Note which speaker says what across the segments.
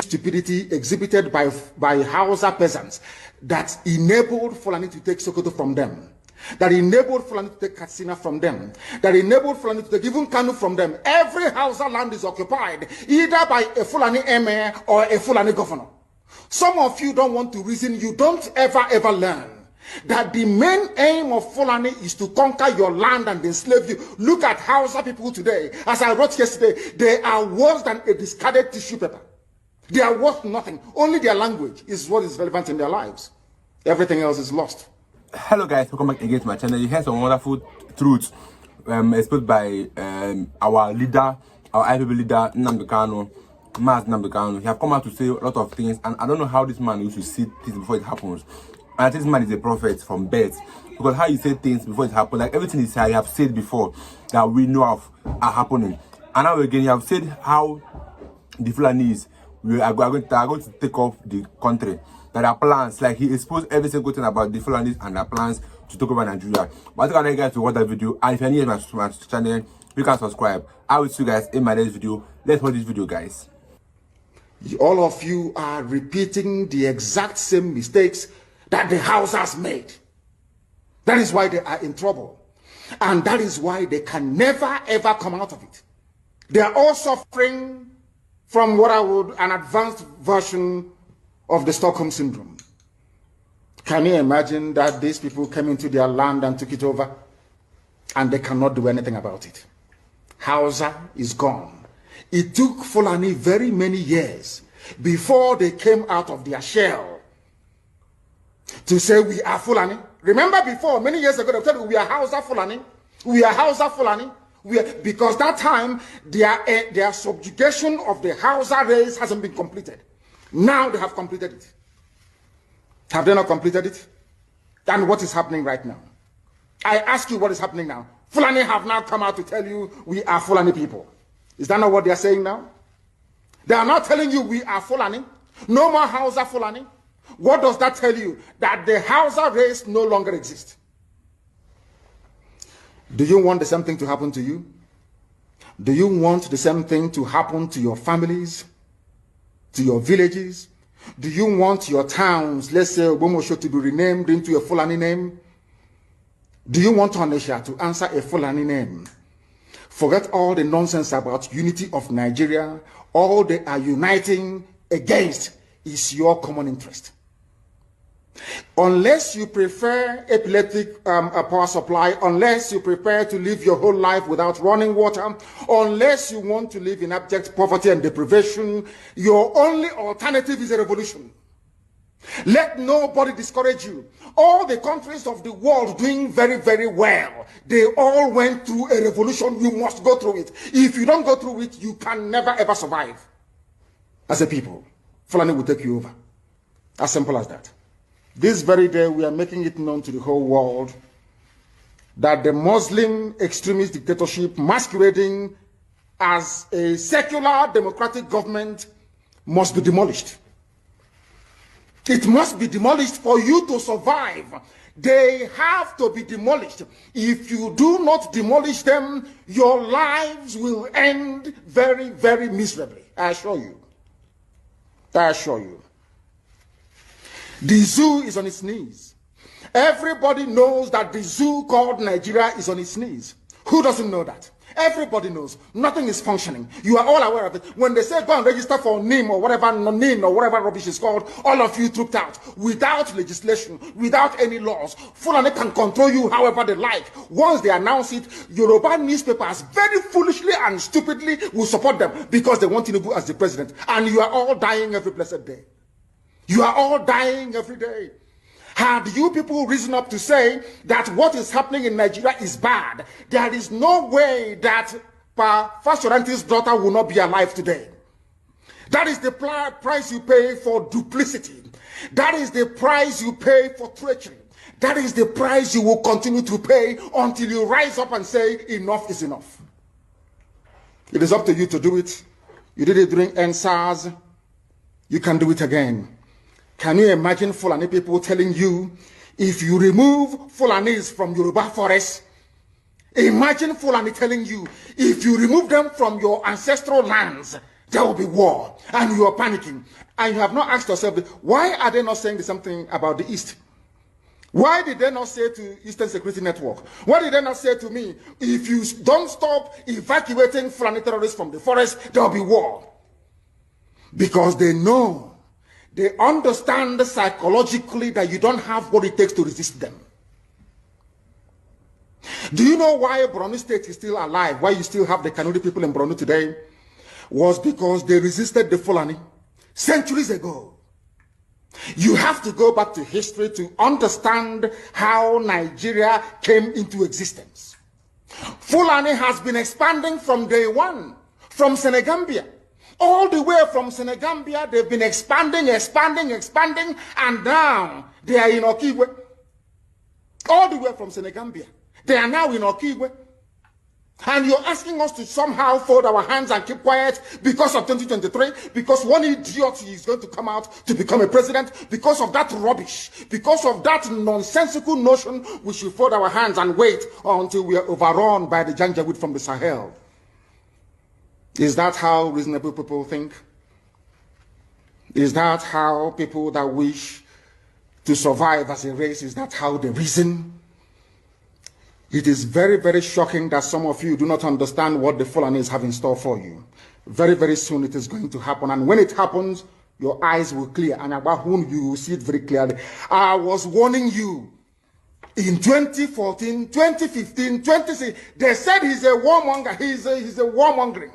Speaker 1: stupidity exhibited by Hausa peasants that enabled Fulani to take Sokoto from them, that enabled Fulani to take Katsina from them, that enabled Fulani to take even Kanu from them. Every Hausa land is occupied either by a Fulani emir or a Fulani governor. Some of you don't want to reason. You don't ever learn that the main aim of Fulani is to conquer your land and enslave you. Look at Hausa people today. As I wrote yesterday, they are worse than a discarded tissue paper. They are worth nothing. Only their language is what is relevant in their lives. Everything else is lost.
Speaker 2: Hello guys, welcome back again to my channel. You heard some wonderful truths exposed by our leader, our IPB leader, Nnamdi Kanu, Nnamdi Kanu. He have come out to say a lot of things, and I don't know how this man used to see things before it happens. And I think this man is a prophet from birth, because how you say things before it happens, like everything he have said before that we know of are happening. And now again, you have said how the Fulanis are going to take off the country. That are plans, like he exposed every single thing about the Fulanis and their plans to take over Nigeria. But I think I want you guys to watch that video, and if you're new to my channel, you can subscribe. I will see you guys in my next video. Let's watch this video, guys.
Speaker 1: All of you are repeating the exact same mistakes that the Hausas made. That is why they are in trouble. And that is why they can never ever come out of it. They are all suffering from what I would, an advanced version of the Stockholm Syndrome. Can you imagine that these people came into their land and took it over and they cannot do anything about it? Hausa is gone. It took Fulani very many years before they came out of their shell to say we are Fulani. Remember before, many years ago, they said we are Hausa Fulani. We are Hausa Fulani. Because that time, their subjugation of the Hausa race hasn't been completed. Now they have completed it. Have they not completed it? And what is happening right now? I ask you, what is happening now? Fulani have now come out to tell you we are Fulani people. Is that not what they are saying now? They are not telling you we are Fulani. No more Hausa Fulani. What does that tell you? That the Hausa race no longer exists. Do you want the same thing to happen to you? Do you want the same thing to happen to your families? To your villages? Do you want your towns, let's say Obomosho, to be renamed into a Fulani name? Do you want Onisha to answer a Fulani name? Forget all the nonsense about unity of Nigeria. All they are uniting against is your common interest. Unless you prefer epileptic power supply, unless you prepare to live your whole life without running water, unless you want to live in abject poverty and deprivation, your only alternative is a revolution. Let nobody discourage you. All the countries of the world doing very, very well, they all went through a revolution. You must go through it. If you don't go through it, you can never ever survive. As a people, Fulani will take you over. As simple as that. This very day, we are making it known to the whole world that the Muslim extremist dictatorship masquerading as a secular democratic government must be demolished. It must be demolished for you to survive. They have to be demolished. If you do not demolish them, your lives will end very, very miserably. I assure you. I assure you. The zoo is on its knees. Everybody knows that the zoo called Nigeria is on its knees. Who doesn't know that? Everybody knows. Nothing is functioning. You are all aware of it. When they say go and register for NIM or whatever, NIN or whatever rubbish is called, all of you trooped out. Without legislation, without any laws, Fulani can control you however they like. Once they announce it, Yoruba newspapers very foolishly and stupidly will support them because they want Tinubu as the president. And you are all dying every blessed day. You are all dying every day. Had you people risen up to say that what is happening in Nigeria is bad, there is no way that Fashoranti's daughter will not be alive today. That is the price you pay for duplicity. That is the price you pay for treachery. That is the price you will continue to pay until you rise up and say enough is enough. It is up to you to do it. You did it during NSAS. You can do it again. Can you imagine Fulani people telling you, if you remove Fulanis from Yoruba forests, imagine Fulani telling you, if you remove them from your ancestral lands, there will be war, and you are panicking. And you have not asked yourself, why are they not saying the same thing about the East? Why did they not say to Eastern Security Network? Why did they not say to me, if you don't stop evacuating Fulani terrorists from the forest, there will be war? Because they know, they understand psychologically that you don't have what it takes to resist them. Do you know why Borno State is still alive? Why you still have the Kanuri people in Borno today? Was because they resisted the Fulani centuries ago. You have to go back to history to understand how Nigeria came into existence. Fulani has been expanding from day one, from Senegambia. All the way from Senegambia, they've been expanding, and now they are in Okigwe. All the way from Senegambia. They are now in Okigwe. And you're asking us to somehow fold our hands and keep quiet because of 2023, because one idiot is going to come out to become a president, because of that rubbish, because of that nonsensical notion, we should fold our hands and wait until we are overrun by the Janjaweed from the Sahel. Is that how reasonable people think? Is that how people that wish to survive as a race, is that how they reason? It is very, very shocking that some of you do not understand what the Fulani have in store for you. Very, very soon it is going to happen. And when it happens, your eyes will clear. And about whom you will see it very clearly. I was warning you. In 2014, 2015, 2016, they said he's a warmonger. He's a warmongering.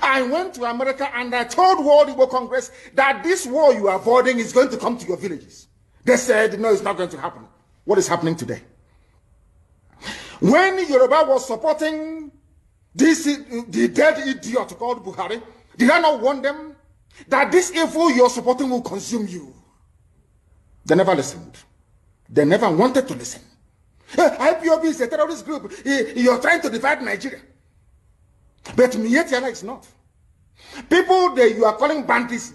Speaker 1: I went to America and I told World Igbo Congress that this war you are avoiding is going to come to your villages. They said, no, it's not going to happen. What is happening today? When Yoruba was supporting the dead idiot called Buhari, did I not warn them that this evil you're supporting will consume you? They never listened. They never wanted to listen. IPOB is a terrorist group. You're trying to divide Nigeria. But Mietiala is not. People that you are calling bandits,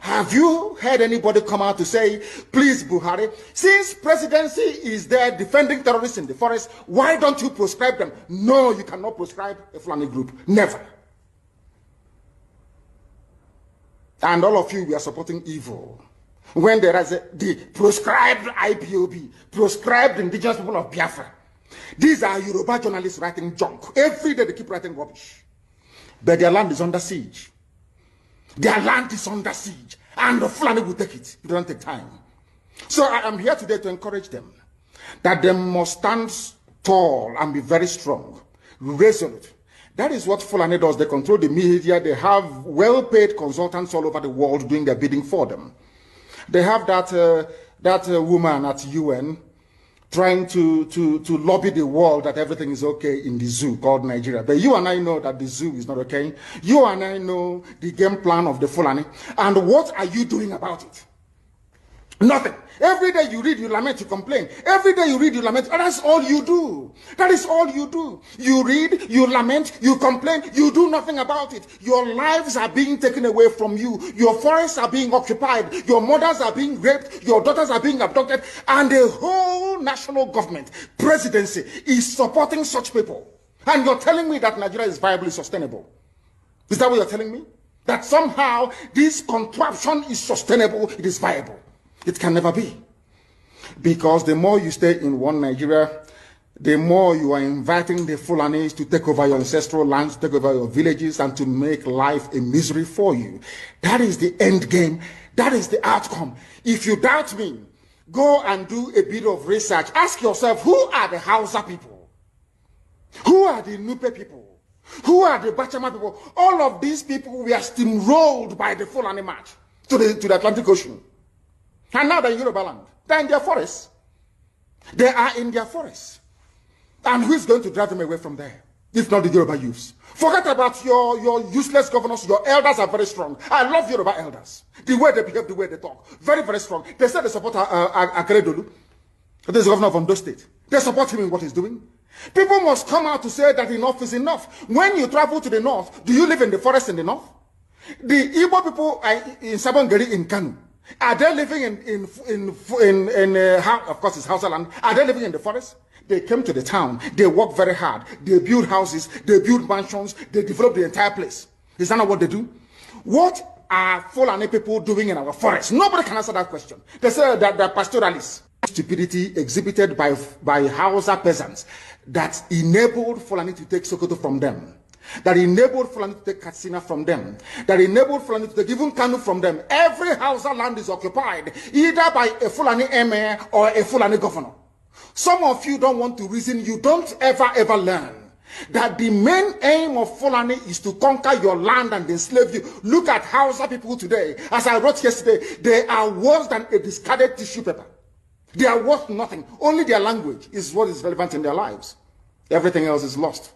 Speaker 1: have you heard anybody come out to say, please Buhari, since presidency is there defending terrorists in the forest, why don't you proscribe them? No, you cannot proscribe a Fulani group. Never. And all of you, we are supporting evil. When there is the proscribed IPOB, proscribed indigenous people of Biafra. These are Yoruba journalists writing junk. Every day they keep writing rubbish. But their land is under siege. Their land is under siege. And the Fulani will take it. It doesn't take time. So I am here today to encourage them that they must stand tall and be very strong, resolute. That is what Fulani does. They control the media. They have well-paid consultants all over the world doing their bidding for them. They have that woman at UN trying to lobby the world that everything is okay in the zoo called Nigeria. But you and I know that the zoo is not okay. You and I know the game plan of the Fulani. And what are you doing about it? Nothing. Every day you read, you lament, you complain. Every day you read, you lament. And that's all you do. That is all you do. You read, you lament, you complain, you do nothing about it. Your lives are being taken away from you. Your forests are being occupied. Your mothers are being raped. Your daughters are being abducted. And the whole national government, presidency, is supporting such people. And you're telling me that Nigeria is viably sustainable. Is that what you're telling me? That somehow this contraption is sustainable, it is viable. It can never be. Because the more you stay in one Nigeria, the more you are inviting the Fulanis to take over your ancestral lands, take over your villages, and to make life a misery for you. That is the end game. That is the outcome. If you doubt me, go and do a bit of research. Ask yourself, who are the Hausa people? Who are the Nupe people? Who are the Bachama people? All of these people were steamrolled by the Fulani march to the Atlantic Ocean. And now they're in Yoruba land. They're in their forests. They are in their forests. And who is going to drive them away from there? If not the Yoruba youths. Forget about your useless governors. Your elders are very strong. I love Yoruba elders. The way they behave, the way they talk. Very, very strong. They said they support Akeredolu. This is the governor of Ondo State. They support him in what he's doing. People must come out to say that enough is enough. When you travel to the north, do you live in the forest in the north? The Igbo people in Sabongeri in Kanu. Are they living of course it's Hausa land, are they living in the forest? They came to the town, they work very hard, they build houses, they build mansions, they develop the entire place. Is that not what they do? What are Fulani people doing in our forests? Nobody can answer that question. They say that they're pastoralists. Stupidity exhibited by Hausa peasants that enabled Fulani to take Sokoto from them, that enabled Fulani to take Katsina from them, that enabled Fulani to take even Kanu from them. Every Hausa land is occupied either by a Fulani emir or a Fulani governor. Some of you don't want to reason. You don't ever learn that the main aim of Fulani is to conquer your land and enslave you. Look at Hausa people today. As I wrote yesterday, they are worse than a discarded tissue paper. They are worth nothing. Only their language is what is relevant in their lives. Everything else is lost.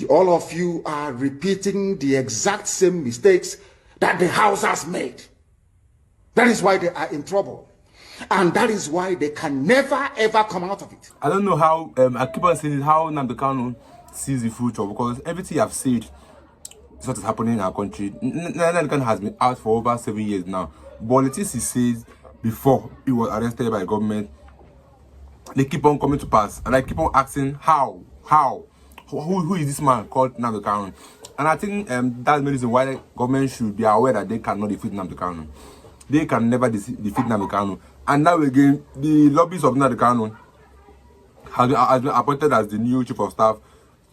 Speaker 1: All of you are repeating the exact same mistakes that the Hausas made. That is why they are in trouble. And that is why they can never ever come out of it.
Speaker 2: I don't know how, I keep on saying how Nnamdi Kanu sees the future, because everything I've said is what is happening in our country. Nnamdi Kanu has been out for over 7 years now. But the things he says before he was arrested by the government, they keep on coming to pass. And I keep on asking how? Who is this man called Nnamdi Kanu? And I think that's the reason why the government should be aware that they cannot defeat Nnamdi Kanu. They can never defeat Nnamdi Kanu. And now again, the lobbies of Nnamdi Kanu has been appointed as the new chief of staff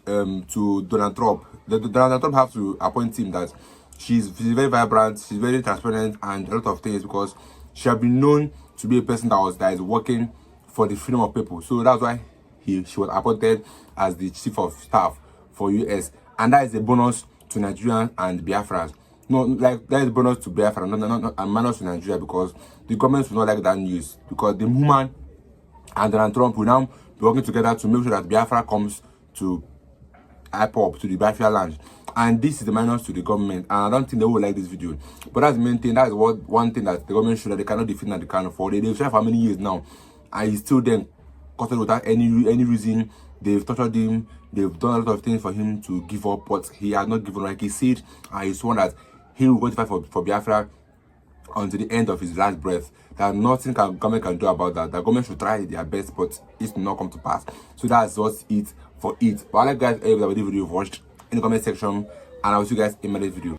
Speaker 2: to Donald Trump. Donald Trump has to appoint him that she's very vibrant, she's very transparent, and a lot of things, because she has been known to be a person that is working for the freedom of people. So that's why she was appointed as the chief of staff for US, and that is a bonus to Nigerians and Biafrans. No, like that is a bonus to Biafra, not a minus to Nigeria, because the government will not like that news, because the woman and Donald Trump will now be working together to make sure that Biafra comes to IPOP, to the Biafra land. And this is the minus to the government, and I don't think they will like this video. But that's the main thing. That is one thing that the government should, that they cannot defeat Nnamdi Kanu for. They've tried for many years now, and he's still then caught without any reason. They've tortured him, they've done a lot of things for him to give up, but he has not given up. Like he said, and he sworn that he will go to fight for Biafra until the end of his last breath. That nothing government can do about that. The government should try their best, but it will not come to pass. So that's just it for it. But I like guys, every video you've watched in the comment section, and I will see you guys in my next video.